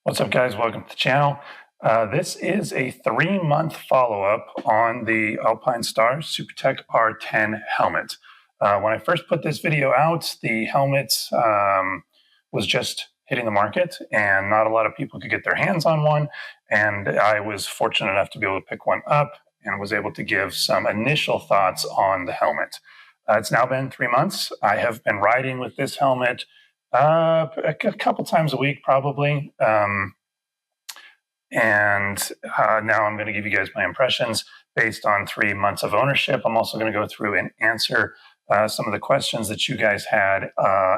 What's up, guys? Welcome to the channel. This is a 3-month follow-up on the Alpine Stars Supertech R10 helmet. When I first put this video out, the helmet was just hitting the market and not a lot of people could get their hands on one. And I was fortunate enough to be able to pick one up and was able to give some initial thoughts on the helmet. It's now been 3 months. I have been riding with this helmet a couple times a week, probably. Now I'm going to give you guys my impressions based on 3 months of ownership. I'm also going to go through and answer some of the questions that you guys had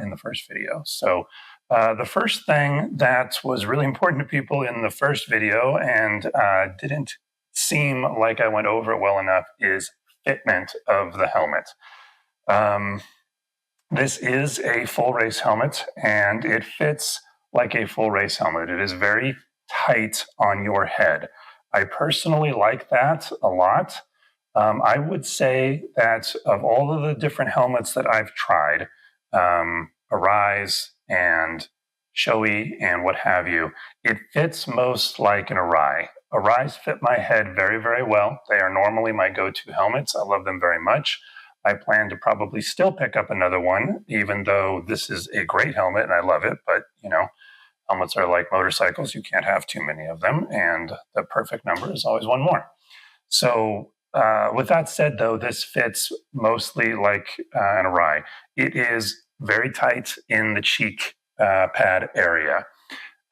in the first video. So the first thing that was really important to people in the first video and didn't seem like I went over it well enough is fitment of the helmet. This is a full race helmet and it fits like a full race helmet. It is very tight on your head. I personally like that a lot. I would say that of all of the different helmets that I've tried, Arai and Shoei and what have you, it fits most like an Arai. Arai's fit my head very, very well. They are normally my go-to helmets. I love them very much. I plan to probably still pick up another one, even though this is a great helmet and I love it. But, you know, helmets are like motorcycles. You can't have too many of them. And the perfect number is always one more. So with that said, though, this fits mostly like an Arai. It is very tight in the cheek pad area.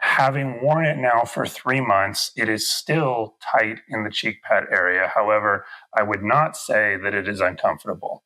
Having worn it now for 3 months, it is still tight in the cheek pad area. However, I would not say that it is uncomfortable.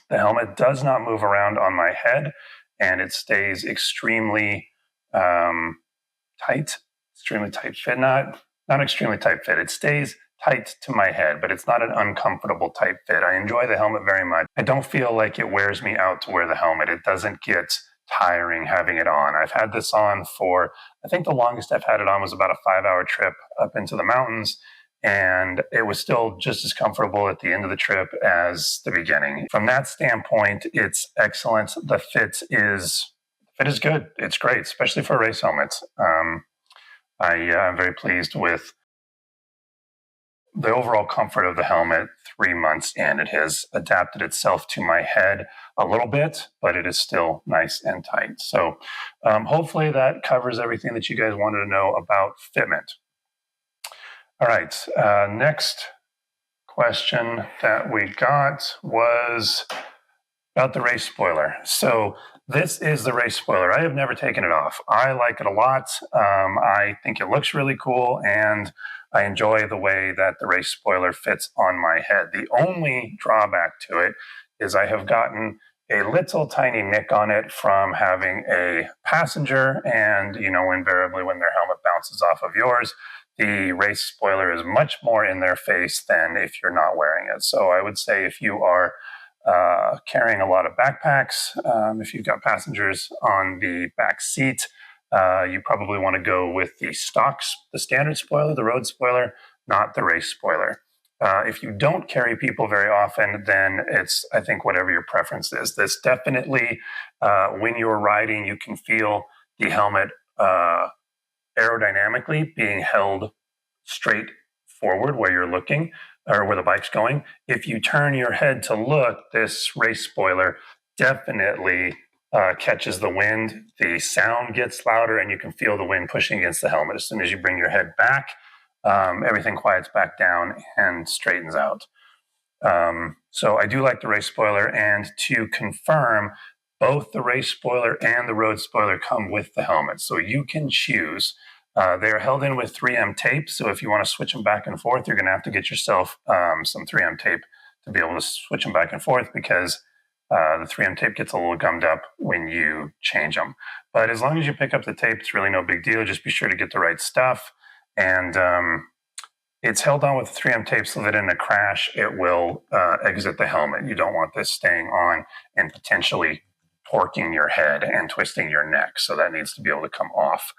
The helmet does not move around on my head, and it stays extremely tight fit. Not extremely tight fit. It stays tight to my head, but it's not an uncomfortable tight fit. I enjoy the helmet very much. I don't feel like it wears me out to wear the helmet. It doesn't get tiring having it on. I've had this on for, I think the longest I've had it on was about a 5-hour trip up into the mountains, and it was still just as comfortable at the end of the trip as the beginning. From that standpoint, it's excellent. The fit is good. It's great, especially for race helmets. I'm very pleased with the overall comfort of the helmet 3 months in. It has adapted itself to my head a little bit, but it is still nice and tight. So hopefully that covers everything that you guys wanted to know about fitment. All right, next question that we got was about the race spoiler. So this is the race spoiler. I have never taken it off. I like it a lot. I think it looks really cool, and I enjoy the way that the race spoiler fits on my head. The only drawback to it is I have gotten a little tiny nick on it from having a passenger, and you know, invariably when their helmet bounces off of yours, the race spoiler is much more in their face than if you're not wearing it. So I would say if you are carrying a lot of backpacks, if you've got passengers on the back seat, you probably want to go with the standard spoiler, the road spoiler, not the race spoiler. If you don't carry people very often, then it's, I think, whatever your preference is. This definitely, when you're riding, you can feel the helmet aerodynamically being held straight forward where you're looking or where the bike's going. If you turn your head to look, this race spoiler definitely catches the wind. The sound gets louder and you can feel the wind pushing against the helmet. As soon as you bring your head back, everything quiets back down and straightens out. So I do like the race spoiler, and to confirm, both the race spoiler and the road spoiler come with the helmet. So you can choose. They're held in with 3M tape. So if you want to switch them back and forth, you're going to have to get yourself some 3M tape to be able to switch them back and forth, because the 3M tape gets a little gummed up when you change them. But as long as you pick up the tape, it's really no big deal. Just be sure to get the right stuff. And it's held on with 3M tape so that in a crash, it will exit the helmet. You don't want this staying on and potentially torquing your head and twisting your neck. So that needs to be able to come off.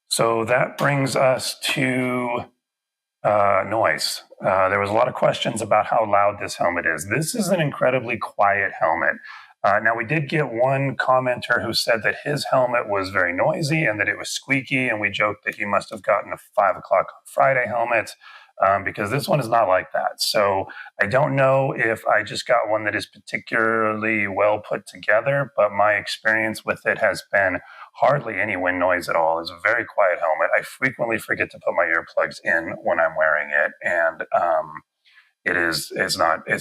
So that brings us to noise. There was a lot of questions about how loud this helmet is. This is an incredibly quiet helmet. Now, we did get one commenter who said that his helmet was very noisy and that it was squeaky, and we joked that he must have gotten a 5 o'clock on Friday helmet, because this one is not like that. So I don't know if I just got one that is particularly well put together, but my experience with it has been hardly any wind noise at all. It's a very quiet helmet. I frequently forget to put my earplugs in when I'm wearing it, and it's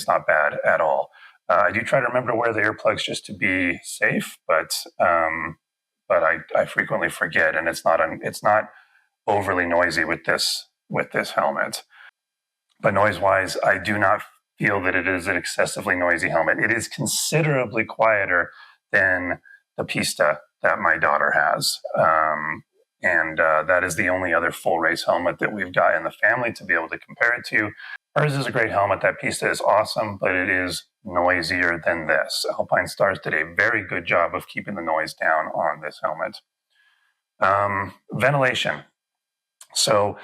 not bad at all. I do try to remember to wear the earplugs just to be safe, but I frequently forget, and it's not overly noisy with this helmet. But noise-wise, I do not feel that it is an excessively noisy helmet. It is considerably quieter than the Pista that my daughter has. And that is the only other full race helmet that we've got in the family to be able to compare it to. Hers is a great helmet. That Pista is awesome, but it is noisier than this. Alpine Stars did a very good job of keeping the noise down on this helmet. Ventilation. So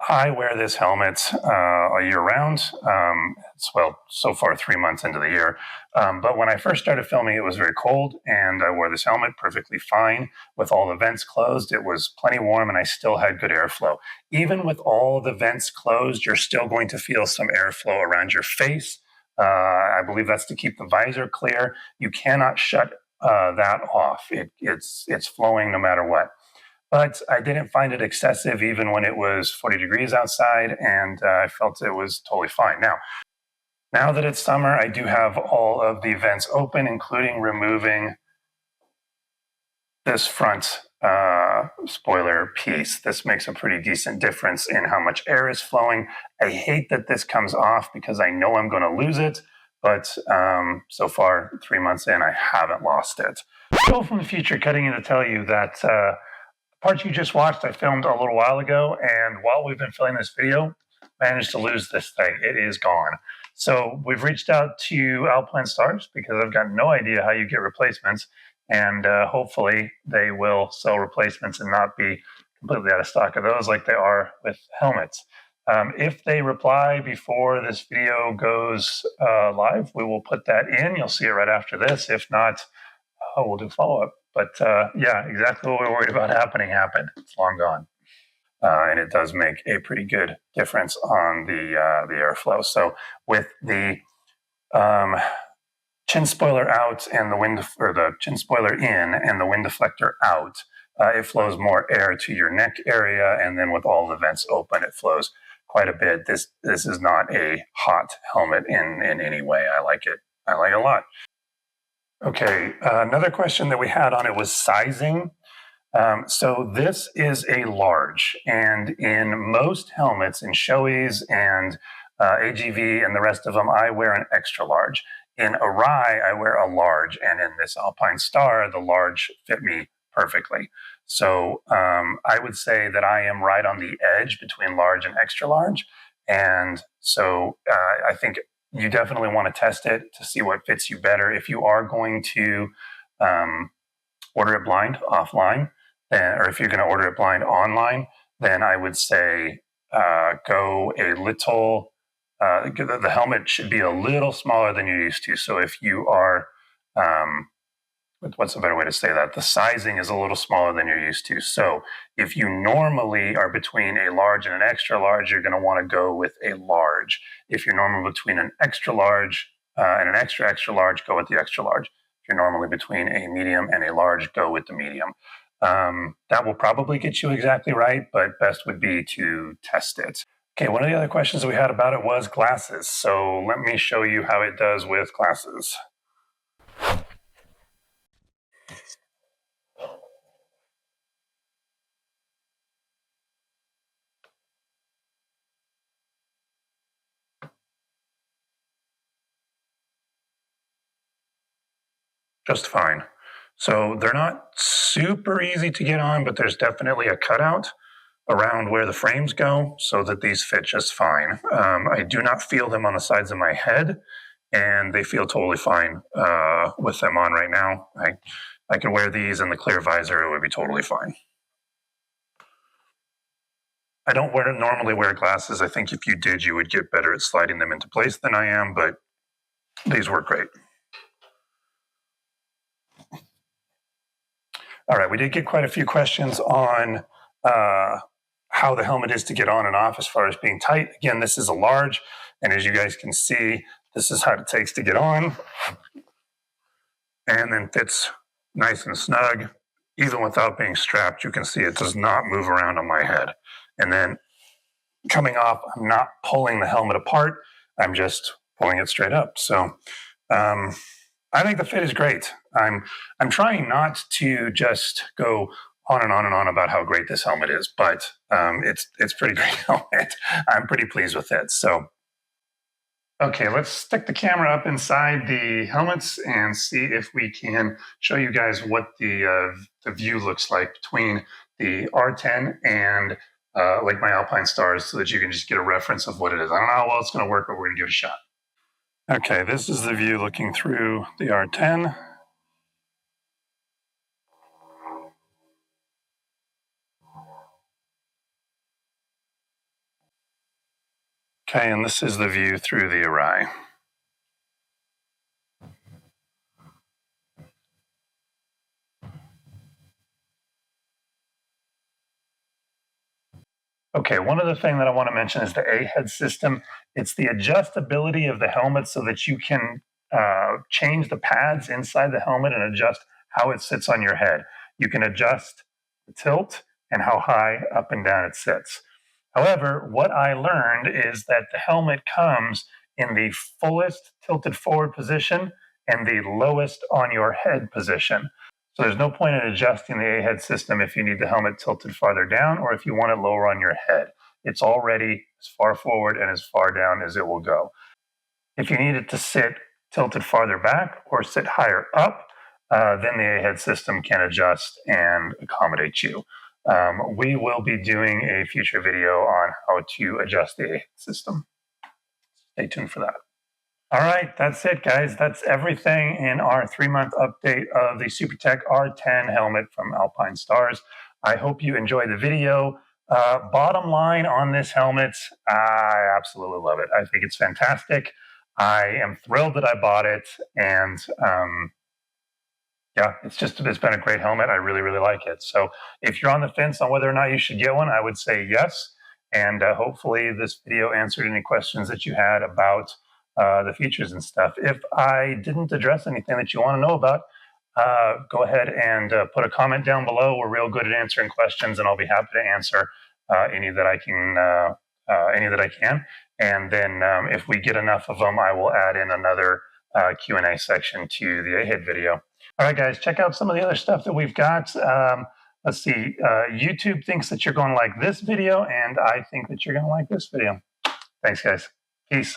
I wear this helmet year round. So far 3 months into the year. But when I first started filming, it was very cold, and I wore this helmet perfectly fine. With all the vents closed, it was plenty warm, and I still had good airflow. Even with all the vents closed, you're still going to feel some airflow around your face. I believe that's to keep the visor clear. You cannot shut that off. It's flowing no matter what. But I didn't find it excessive even when it was 40 degrees outside, and I felt it was totally fine. Now that it's summer, I do have all of the vents open, including removing this front spoiler piece. This makes a pretty decent difference in how much air is flowing. I hate that this comes off because I know I'm going to lose it, but so far, 3 months in, I haven't lost it. Joel from the future cutting in to tell you that part you just watched, I filmed a little while ago, and while we've been filming this video, managed to lose this thing. It is gone. So we've reached out to Alpine Stars because I've got no idea how you get replacements, and hopefully they will sell replacements and not be completely out of stock of those like they are with helmets. If they reply before this video goes live, we will put that in. You'll see it right after this. If not, we'll do follow-up. But yeah, exactly what we were worried about happened. It's long gone. And it does make a pretty good difference on the airflow. So with the chin spoiler out and the chin spoiler in and the wind deflector out, it flows more air to your neck area. And then with all the vents open, it flows quite a bit. This is not a hot helmet in any way. I like it. I like it a lot. Okay, another question that we had on it was sizing. So this is a large, and in most helmets, in Shoei's and AGV and the rest of them, I wear an extra large. In Arai, I wear a large, and in this Alpine Star, the large fit me perfectly. So I would say that I am right on the edge between large and extra large, and so I think you definitely want to test it to see what fits you better. If you are going to order it blind offline, or if you're going to order it blind online, then I would say go a little, the helmet should be a little smaller than you're used to. So if you are, what's a better way to say that? The sizing is a little smaller than you're used to. So if you normally are between a large and an extra large, you're going to want to go with a large. If you're normally between an extra large and an extra large, go with the extra large. If you're normally between a medium and a large, go with the medium. That will probably get you exactly right, but best would be to test it. Okay, one of the other questions we had about it was glasses. So let me show you how it does with glasses. Just fine. So they're not super easy to get on, but there's definitely a cutout around where the frames go so that these fit just fine. I do not feel them on the sides of my head, and they feel totally fine with them on right now. I could wear these in the clear visor, it would be totally fine. I don't normally wear glasses. I think if you did, you would get better at sliding them into place than I am, but these work great. All right, we did get quite a few questions on how the helmet is to get on and off as far as being tight. Again, this is a large, and as you guys can see, this is how it takes to get on, and then fits nice and snug. Even without being strapped, you can see it does not move around on my head. And then coming off, I'm not pulling the helmet apart, I'm just pulling it straight up. So I think the fit is great. I'm trying not to just go on and on and on about how great this helmet is, but it's pretty great helmet. I'm pretty pleased with it. So, okay, let's stick the camera up inside the helmets and see if we can show you guys what the view looks like between the R10 and like my Alpine Stars, so that you can just get a reference of what it is. I don't know how well it's going to work, but we're going to give it a shot. Okay, this is the view looking through the R10. Okay, and this is the view through the Arai. Okay, one other thing that I want to mention is the A-head system. It's the adjustability of the helmet so that you can change the pads inside the helmet and adjust how it sits on your head. You can adjust the tilt and how high up and down it sits. However, what I learned is that the helmet comes in the fullest tilted forward position and the lowest on your head position. So there's no point in adjusting the A-head system if you need the helmet tilted farther down or if you want it lower on your head. It's already as far forward and as far down as it will go. If you need it to sit tilted farther back or sit higher up, then the A-head system can adjust and accommodate you. We will be doing a future video on how to adjust the A-head system. Stay tuned for that. All right, that's it, guys. That's everything in our 3-month update of the Supertech R10 helmet from Alpine Stars. I hope you enjoyed the video. Bottom line on this helmet, I absolutely love it. I think it's fantastic. I am thrilled that I bought it, and yeah, it's been a great helmet. I really, really like it. So if you're on the fence on whether or not you should get one, I would say yes. And hopefully this video answered any questions that you had about the features and stuff. If I didn't address anything that you want to know about, go ahead and put a comment down below. We're real good at answering questions, and I'll be happy to answer any that I can. And then if we get enough of them, I will add in another Q&A section to the A-head video. All right, guys, check out some of the other stuff that we've got. Let's see. YouTube thinks that you're going to like this video, and I think that you're going to like this video. Thanks, guys. Peace.